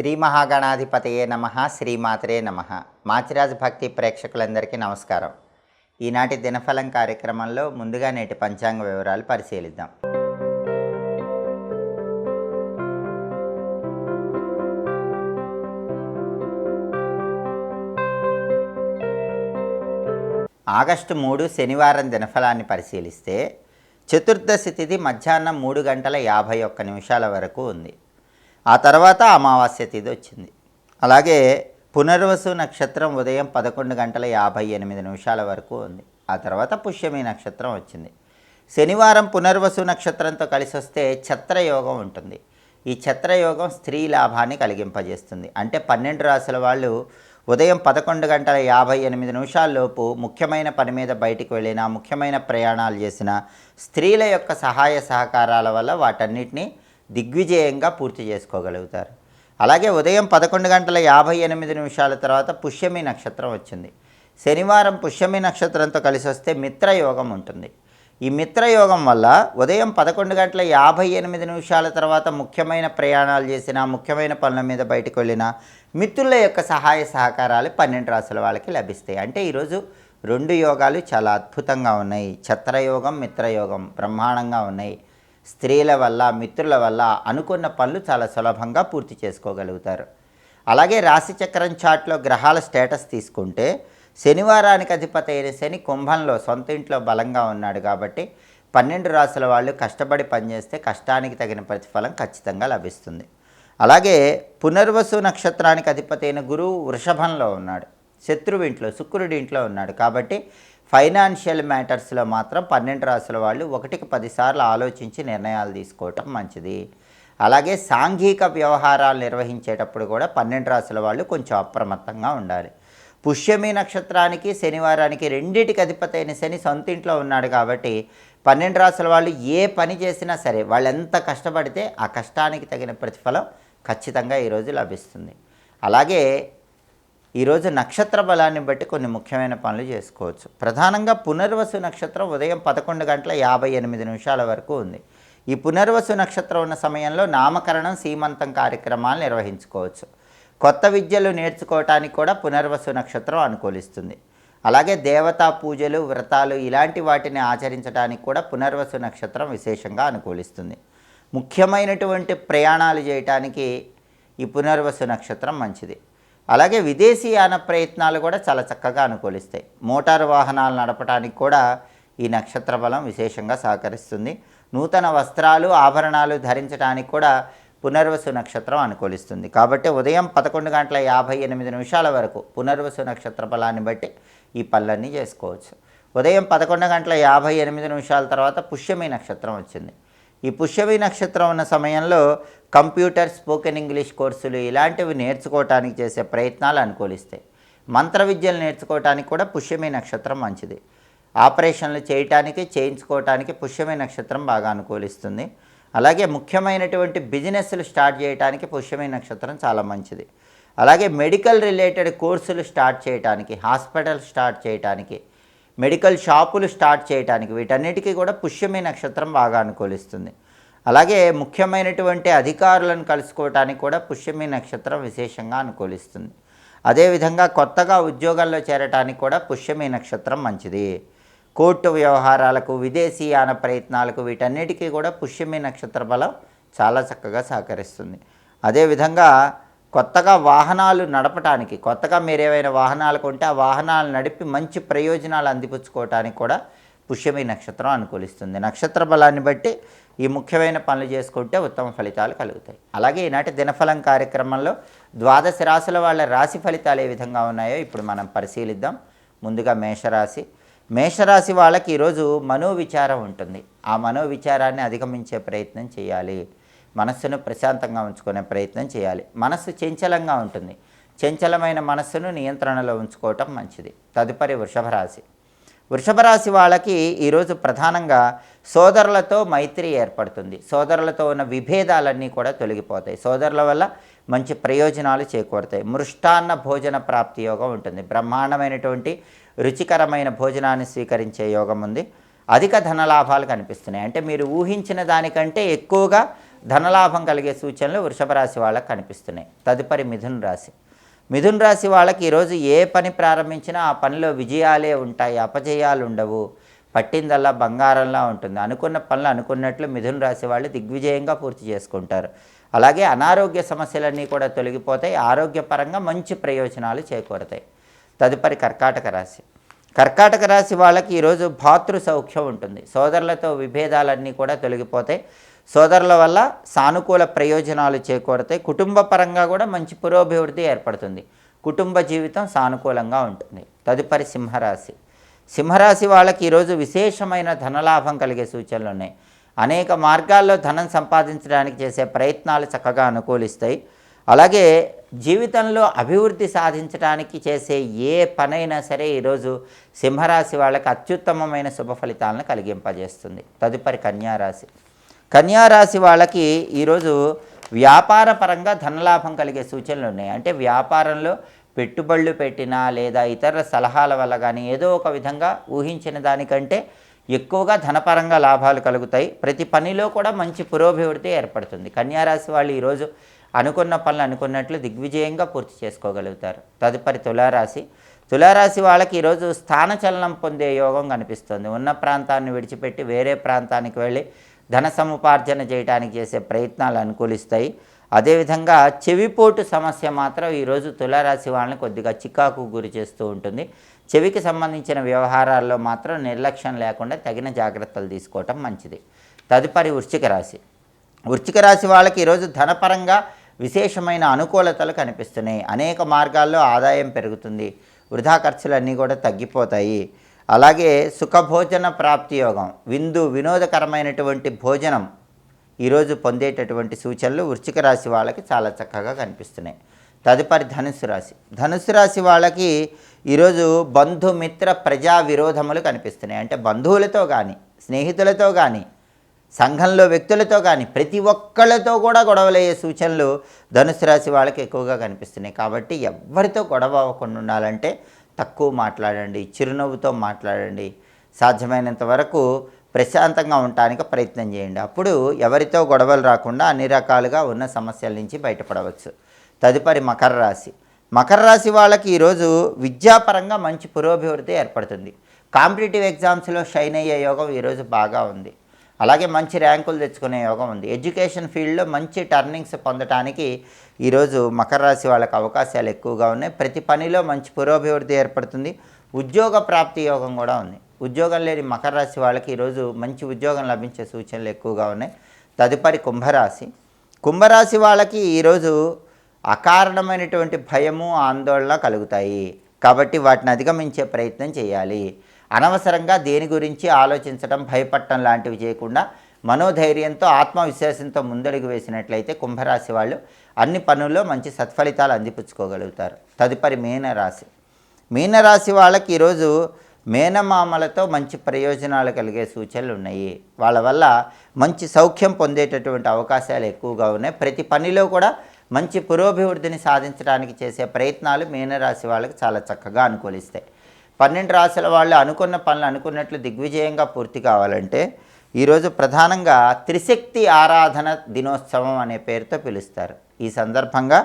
శ్రీ మహాగణాధిపతయే నమః, శ్రీమాత్రే నమః. మాచిరాజు భక్తి ప్రేక్షకులందరికీ నమస్కారం. ఈనాటి దినఫలం కార్యక్రమంలో ముందుగా నేటి పంచాంగ వివరాలు పరిశీలిద్దాం. ఆగస్టు 3 శనివారం దినఫలాన్ని పరిశీలిస్తే చతుర్దశి తిథి మధ్యాహ్నం 3:51 వరకు ఉంది. ఆ తర్వాత అమావాస్య తిథి వచ్చింది. అలాగే పునర్వసు నక్షత్రం ఉదయం 11:58 వరకు ఉంది. ఆ తర్వాత పుష్యమి నక్షత్రం వచ్చింది. శనివారం పునర్వసు నక్షత్రంతో కలిసి వస్తే ఛత్రయోగం ఉంటుంది. ఈ ఛత్రయోగం స్త్రీ లాభాన్ని కలిగింపజేస్తుంది. అంటే 12 రాశుల వాళ్ళు ఉదయం 11:58 లోపు ముఖ్యమైన పని మీద బయటికి వెళ్ళినా, ముఖ్యమైన ప్రయాణాలు చేసిన స్త్రీల యొక్క సహాయ సహకారాల వల్ల వాటన్నిటినీ దిగ్విజయంగా పూర్తి చేసుకోగలుగుతారు. అలాగే ఉదయం 11:58 తర్వాత పుష్యమి నక్షత్రం వచ్చింది. శనివారం పుష్యమి నక్షత్రంతో కలిసి వస్తే మిత్రయోగం ఉంటుంది. ఈ మిత్రయోగం వల్ల ఉదయం 11:58 తర్వాత ముఖ్యమైన ప్రయాణాలు చేసిన, ముఖ్యమైన పనుల మీద బయటకు వెళ్ళిన మిత్రుల యొక్క సహాయ సహకారాలు 12 రాశుల వాళ్ళకి లభిస్తాయి. అంటే ఈరోజు 2 యోగాలు చాలా అద్భుతంగా ఉన్నాయి. ఛత్రయోగం, మిత్రయోగం బ్రహ్మాండంగా ఉన్నాయి. స్త్రీల వల్ల, మిత్రుల వల్ల అనుకున్న పనులు చాలా సులభంగా పూర్తి చేసుకోగలుగుతారు. అలాగే రాశిచక్రం చార్ట్లో గ్రహాల స్టేటస్ తీసుకుంటే శనివారానికి అధిపతి అయిన శని కుంభంలో సొంత ఇంట్లో బలంగా ఉన్నాడు కాబట్టి 12 రాశుల వాళ్ళు కష్టపడి పనిచేస్తే కష్టానికి తగిన ప్రతిఫలం ఖచ్చితంగా లభిస్తుంది. అలాగే పునర్వసు నక్షత్రానికి అధిపతి అయిన గురువు వృషభంలో ఉన్నాడు, శత్రువు ఇంట్లో, శుక్రుడి ఇంట్లో ఉన్నాడు కాబట్టి ఫైనాన్షియల్ మ్యాటర్స్లో మాత్రం 12 రాశుల వాళ్ళు 1కి 10 సార్లు ఆలోచించి నిర్ణయాలు తీసుకోవటం మంచిది. అలాగే సాంఘిక వ్యవహారాలు నిర్వహించేటప్పుడు కూడా 12 రాశుల వాళ్ళు కొంచెం అప్రమత్తంగా ఉండాలి. పుష్యమి నక్షత్రానికి శనివారానికి రెండిటికి అధిపతి అయిన శని సొంత ఇంట్లో ఉన్నాడు కాబట్టి 12 రాశుల వాళ్ళు ఏ పని చేసినా సరే వాళ్ళు ఎంత కష్టపడితే ఆ కష్టానికి తగిన ప్రతిఫలం ఖచ్చితంగా ఈరోజు లభిస్తుంది. అలాగే ఈరోజు నక్షత్ర బలాన్ని బట్టి కొన్ని ముఖ్యమైన పనులు చేసుకోవచ్చు. ప్రధానంగా పునర్వసు నక్షత్రం ఉదయం 11:58 వరకు ఉంది. ఈ పునర్వసు నక్షత్రం ఉన్న సమయంలో నామకరణం, సీమంతం కార్యక్రమాలు నిర్వహించుకోవచ్చు. కొత్త విద్యలు నేర్చుకోవటానికి కూడా పునర్వసు నక్షత్రం అనుకూలిస్తుంది. అలాగే దేవతా పూజలు, వ్రతాలు ఇలాంటి వాటిని ఆచరించడానికి కూడా పునర్వసు నక్షత్రం విశేషంగా అనుకూలిస్తుంది. ముఖ్యమైనటువంటి ప్రయాణాలు చేయటానికి ఈ పునర్వసు నక్షత్రం మంచిది. అలాగే విదేశీయాన ప్రయత్నాలు కూడా చాలా చక్కగా అనుకూలిస్తాయి. మోటారు వాహనాలు నడపడానికి కూడా ఈ నక్షత్ర బలం విశేషంగా సహకరిస్తుంది. నూతన వస్త్రాలు, ఆభరణాలు ధరించడానికి కూడా పునర్వసు నక్షత్రం అనుకూలిస్తుంది. కాబట్టి ఉదయం 11:58 వరకు పునర్వసు నక్షత్ర బలాన్ని బట్టి ఈ పనులన్నీ చేసుకోవచ్చు. ఉదయం 11:58 తర్వాత పుష్యమి నక్షత్రం వచ్చింది. ఈ పుష్యమి నక్షత్రం ఉన్న సమయంలో కంప్యూటర్, స్పోకెన్ ఇంగ్లీష్ కోర్సులు ఇలాంటివి నేర్చుకోవటానికి చేసే ప్రయత్నాలు అనుకూలిస్తాయి. మంత్ర విద్యలు నేర్చుకోవటానికి కూడా పుష్యమి నక్షత్రం మంచిది. ఆపరేషన్లు చేయటానికి, చేయించుకోవటానికి పుష్యమి నక్షత్రం బాగా అనుకూలిస్తుంది. అలాగే ముఖ్యమైనటువంటి బిజినెస్లు స్టార్ట్ చేయడానికి పుష్యమి నక్షత్రం చాలా మంచిది. అలాగే మెడికల్ రిలేటెడ్ కోర్సులు స్టార్ట్ చేయడానికి, హాస్పిటల్ స్టార్ట్ చేయడానికి, మెడికల్ షాపులు స్టార్ట్ చేయడానికి వీటన్నిటికీ కూడా పుష్యమి నక్షత్రం బాగా అనుకూలిస్తుంది. అలాగే ముఖ్యమైనటువంటి అధికారులను కలుసుకోవటానికి కూడా పుష్యమి నక్షత్రం విశేషంగా అనుకూలిస్తుంది. అదేవిధంగా కొత్తగా ఉద్యోగాల్లో చేరటానికి కూడా పుష్యమి నక్షత్రం మంచిది. కోర్టు వ్యవహారాలకు, విదేశీయాన ప్రయత్నాలకు వీటన్నిటికీ కూడా పుష్యమి నక్షత్ర బలం చాలా చక్కగా సహకరిస్తుంది. అదేవిధంగా కొత్తగా వాహనాలు నడపటానికి, కొత్తగా మీరు ఏవైనా వాహనాలు కొంటే ఆ వాహనాలు నడిపి మంచి ప్రయోజనాలు అందిపుచ్చుకోవటానికి కూడా పుష్యమి నక్షత్రం అనుకూలిస్తుంది. నక్షత్ర బలాన్ని బట్టి ఈ ముఖ్యమైన పనులు చేసుకుంటే ఉత్తమ ఫలితాలు కలుగుతాయి. అలాగే ఈనాటి దినఫలం కార్యక్రమంలో 12 రాశుల వాళ్ళ రాశి ఫలితాలు ఏ విధంగా ఉన్నాయో ఇప్పుడు మనం పరిశీలిద్దాం. ముందుగా మేషరాశి. మేషరాశి వాళ్ళకి ఈరోజు మనోవిచారం ఉంటుంది. ఆ మనోవిచారాన్ని అధిగమించే ప్రయత్నం చేయాలి. మనస్సును ప్రశాంతంగా ఉంచుకునే ప్రయత్నం చేయాలి. మనస్సు చంచలంగా ఉంటుంది. చంచలమైన మనస్సును నియంత్రణలో ఉంచుకోవటం మంచిది. తదుపరి వృషభరాశి. వృషభరాశి వాళ్ళకి ఈరోజు ప్రధానంగా సోదరులతో మైత్రి ఏర్పడుతుంది. సోదరులతో ఉన్న విభేదాలన్నీ కూడా తొలగిపోతాయి. సోదరుల వల్ల మంచి ప్రయోజనాలు చేకూరుతాయి. మృష్టాన్న భోజన ప్రాప్తి యోగం ఉంటుంది. బ్రహ్మాండమైనటువంటి రుచికరమైన భోజనాన్ని స్వీకరించే యోగం ఉంది. అధిక ధనలాభాలు కనిపిస్తున్నాయి. అంటే మీరు ఊహించిన దానికంటే ఎక్కువగా ధనలాభం కలిగే సూచనలు వృషభ రాశి వాళ్ళకి కనిపిస్తున్నాయి. తదుపరి మిథున రాశి. మిథున రాశి వాళ్ళకి ఈరోజు ఏ పని ప్రారంభించినా ఆ పనిలో విజయాలే ఉంటాయి, అపజయాలు ఉండవు. పట్టిందల్లా బంగారంలా ఉంటుంది. అనుకున్న పనులు అనుకున్నట్లు మిథున రాశి వాళ్ళు దిగ్విజయంగా పూర్తి చేసుకుంటారు. అలాగే అనారోగ్య సమస్యలన్నీ కూడా తొలగిపోతాయి. ఆరోగ్యపరంగా మంచి ప్రయోజనాలు చేకూరతాయి. తదుపరి కర్కాటక రాశి. కర్కాటక రాశి వాళ్ళకి ఈరోజు భాతృ సౌఖ్యం ఉంటుంది. సోదరులతో విభేదాలన్నీ కూడా తొలగిపోతాయి. సోదరుల వల్ల సానుకూల ప్రయోజనాలు చేకూరతాయి. కుటుంబ పరంగా కూడా మంచి పురోభివృద్ధి ఏర్పడుతుంది. కుటుంబ జీవితం సానుకూలంగా ఉంటుంది. తదుపరి సింహరాశి. సింహరాశి వాళ్ళకి ఈరోజు విశేషమైన ధనలాభం కలిగే సూచనలు ఉన్నాయి. అనేక మార్గాల్లో ధనం సంపాదించడానికి చేసే ప్రయత్నాలు చక్కగా అనుకూలిస్తాయి. అలాగే జీవితంలో అభివృద్ధి సాధించడానికి చేసే ఏ పనైనా సరే ఈరోజు సింహరాశి వాళ్ళకి అత్యుత్తమమైన శుభ ఫలితాలను కలిగింపజేస్తుంది. తదుపరి కన్యారాశి. కన్యారాశి వాళ్ళకి ఈరోజు వ్యాపార పరంగా ధనలాభం కలిగే సూచనలు ఉన్నాయి. అంటే వ్యాపారంలో పెట్టుబడులు పెట్టినా లేదా ఇతరుల సలహాల వల్ల కానీ ఏదో ఒక విధంగా ఊహించిన దానికంటే ఎక్కువగా ధనపరంగా లాభాలు కలుగుతాయి. ప్రతి పనిలో కూడా మంచి పురోభివృద్ధి ఏర్పడుతుంది. కన్యారాశి వాళ్ళు ఈరోజు అనుకున్న పనులు అనుకున్నట్లు దిగ్విజయంగా పూర్తి చేసుకోగలుగుతారు. తదుపరి తులారాశి. తులారాశి వాళ్ళకి ఈరోజు స్థానచలనం పొందే యోగం కనిపిస్తుంది. ఉన్న ప్రాంతాన్ని విడిచిపెట్టి వేరే ప్రాంతానికి వెళ్ళి ధన సముపార్జన చేయడానికి చేసే ప్రయత్నాలు అనుకూలిస్తాయి. అదేవిధంగా చెవిపోటు సమస్య మాత్రం ఈరోజు తులారాశి వాళ్ళని కొద్దిగా చికాకు గురి చేస్తూ ఉంటుంది. చెవికి సంబంధించిన వ్యవహారాల్లో మాత్రం నిర్లక్ష్యం లేకుండా తగిన జాగ్రత్తలు తీసుకోవటం మంచిది. తదుపరి వృశ్చిక రాశి. వృశ్చిక రాశి వాళ్ళకి ఈరోజు ధనపరంగా విశేషమైన అనుకూలతలు కనిపిస్తున్నాయి. అనేక మార్గాల్లో ఆదాయం పెరుగుతుంది. వృధా ఖర్చులన్నీ కూడా తగ్గిపోతాయి. అలాగే సుఖభోజన ప్రాప్తి యోగం, వినోదకరమైనటువంటి భోజనం ఈరోజు పొందేటటువంటి సూచనలు వృశ్చిక రాశి వాళ్ళకి చాలా చక్కగా కనిపిస్తున్నాయి. తదుపరి ధనుస్సు రాశి. ధనుస్సు రాశి వాళ్ళకి ఈరోజు బంధుమిత్ర ప్రజా విరోధములు కనిపిస్తున్నాయి. అంటే బంధువులతో కానీ స్నేహితులతో కానీ సంఘంలో వ్యక్తులతో కానీ ప్రతి ఒక్కళ్ళతో కూడా గొడవలయ్యే సూచనలు ధనుసు రాశి వాళ్ళకి ఎక్కువగా కనిపిస్తున్నాయి. కాబట్టి ఎవరితో గొడవ అవ్వకుండా ఉండాలంటే తక్కువ మాట్లాడండి, చిరునవ్వుతో మాట్లాడండి, సాధ్యమైనంత వరకు ప్రశాంతంగా ఉండటానికి ప్రయత్నం చేయండి. అప్పుడు ఎవరితో గొడవలు రాకుండా అన్ని రకాలుగా ఉన్న సమస్యల నుంచి బయటపడవచ్చు. తదుపరి మకర రాశి. మకర రాశి వాళ్ళకి ఈరోజు విద్యాపరంగా మంచి పురోభివృద్ధి ఏర్పడుతుంది. కాంపిటేటివ్ ఎగ్జామ్స్లో షైన్ అయ్యే యోగం ఈరోజు బాగా ఉంది. అలాగే మంచి ర్యాంకులు తెచ్చుకునే యోగం ఉంది. ఎడ్యుకేషన్ ఫీల్డ్లో మంచి టర్నింగ్స్ పొందడానికి ఈరోజు మకర రాశి వాళ్ళకి అవకాశాలు ఎక్కువగా ఉన్నాయి. ప్రతి పనిలో మంచి పురోభివృద్ధి ఏర్పడుతుంది. ఉద్యోగ ప్రాప్తి యోగం కూడా ఉంది. ఉద్యోగం లేని మకర రాశి వాళ్ళకి ఈరోజు మంచి ఉద్యోగం లభించే సూచనలు ఎక్కువగా ఉన్నాయి. తదుపరి కుంభరాశి. కుంభరాశి వాళ్ళకి ఈరోజు అకారణమైనటువంటి భయము ఆందోళన కలుగుతాయి. కాబట్టి వాటిని అధిగమించే ప్రయత్నం చేయాలి. అనవసరంగా దేని గురించి ఆలోచించడం, భయపడటం లాంటివి చేయకుండా మనోధైర్యంతో ఆత్మవిశ్వాసంతో ముందడుగు వేసినట్లయితే కుంభరాశి వాళ్ళు అన్ని పనుల్లో మంచి సత్ఫలితాలు అందిపుచ్చుకోగలుగుతారు. తదుపరి మీనరాశి. మీనరాశి వాళ్ళకి ఈరోజు మేనమామలతో మంచి ప్రయోజనాలు కలిగే సూచనలు ఉన్నాయి. వాళ్ళ వల్ల మంచి సౌఖ్యం పొందేటటువంటి అవకాశాలు ఎక్కువగా ఉన్నాయి. ప్రతి పనిలో కూడా మంచి పురోభివృద్ధిని సాధించడానికి చేసే ప్రయత్నాలు మీనరాశి వాళ్ళకి చాలా చక్కగా అనుకూలిస్తాయి. 12 రాశుల వాళ్ళు అనుకున్న పనులు అనుకున్నట్లు దిగ్విజయంగా పూర్తి కావాలంటే ఈరోజు ప్రధానంగా త్రిశక్తి ఆరాధన దినోత్సవం అనే పేరుతో పిలుస్తారు. ఈ సందర్భంగా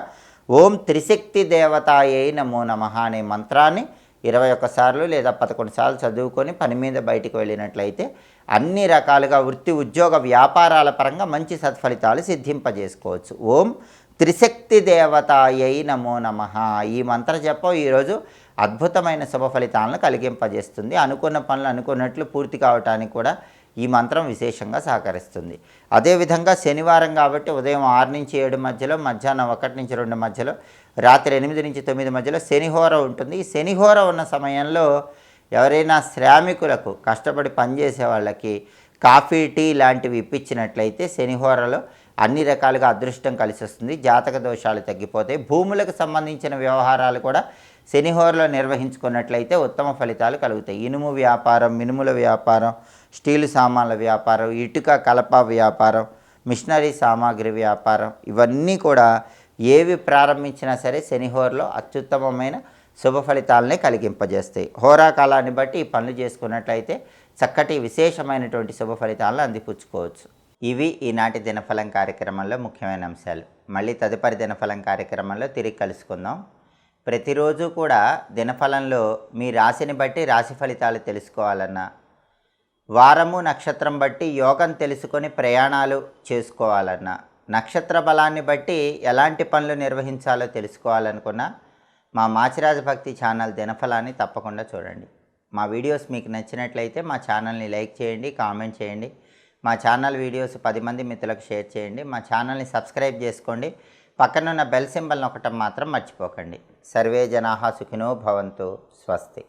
ఓం త్రిశక్తి దేవతాయై నమో నమః అనే మంత్రాన్ని 21 సార్లు లేదా 11 సార్లు చదువుకొని పని మీద బయటికి వెళ్ళినట్లయితే అన్ని రకాలుగా వృత్తి, ఉద్యోగ, వ్యాపారాల పరంగా మంచి సత్ఫలితాలు సిద్ధింపజేసుకోవచ్చు. ఓం త్రిశక్తి దేవతాయై నమో నమః ఈ మంత్ర జపం ఈరోజు అద్భుతమైన శుభ ఫలితాలను కలిగింపజేస్తుంది. అనుకున్న పనులు అనుకున్నట్లు పూర్తి కావడానికి కూడా ఈ మంత్రం విశేషంగా సహకరిస్తుంది. అదేవిధంగా శనివారం కాబట్టి ఉదయం 6 నుంచి 7 మధ్యలో, మధ్యాహ్నం 1 నుంచి 2 మధ్యలో, రాత్రి 8 నుంచి 9 మధ్యలో శనిహోర ఉంటుంది. ఈ శనిహోర ఉన్న సమయంలో ఎవరైనా శ్రామికులకు, కష్టపడి పనిచేసే వాళ్ళకి కాఫీ, టీ లాంటివి ఇప్పించినట్లయితే శనిహోరలో అన్ని రకాలుగా అదృష్టం కలిసి వస్తుంది. జాతక దోషాలు తగ్గిపోతాయి. భూములకు సంబంధించిన వ్యవహారాలు కూడా శనిహోరలో నిర్వహించుకున్నట్లయితే ఉత్తమ ఫలితాలు కలుగుతాయి. ఇనుము వ్యాపారం, మినుముల వ్యాపారం, స్టీలు సామాన్ల వ్యాపారం, ఇటుక కలప వ్యాపారం, మిషనరీ సామాగ్రి వ్యాపారం, ఇవన్నీ కూడా ఏవి ప్రారంభించినా సరే శనిహోరలో అత్యుత్తమమైన శుభ ఫలితాలనే కలిగింపజేస్తాయి. హోరాకాలాన్ని బట్టి ఈ పనులు చేసుకున్నట్లయితే చక్కటి విశేషమైనటువంటి శుభ ఫలితాలను అందిపుచ్చుకోవచ్చు. ఇవి ఈనాటి దినఫలం కార్యక్రమంలో ముఖ్యమైన అంశాలు. మళ్ళీ తదుపరి దినఫలం కార్యక్రమంలో తిరిగి కలుసుకుందాం. ప్రతిరోజు కూడా దినఫలంలో మీ రాశిని బట్టి రాశి ఫలితాలు తెలుసుకోవాలన్నా, వారము నక్షత్రం బట్టి యోగం తెలుసుకొని ప్రయాణాలు చేసుకోవాలన్నా, నక్షత్ర బలాన్ని బట్టి ఎలాంటి పనులు నిర్వహించాలో తెలుసుకోవాలనుకున్నా మా మాచిరాజ భక్తి ఛానల్ దినఫలాన్ని తప్పకుండా చూడండి. మా వీడియోస్ మీకు నచ్చినట్లయితే మా ఛానల్ని లైక్ చేయండి, కామెంట్ చేయండి. మా ఛానల్ వీడియోస్ 10 మంది మిత్రులకు షేర్ చేయండి. మా ఛానల్ని సబ్స్క్రైబ్ చేసుకోండి. పక్కనున్న బెల్ సింబల్ నొక్కటం మాత్రం మర్చిపోకండి. సర్వే జనాః సుఖినో భవంతు. స్వస్తి.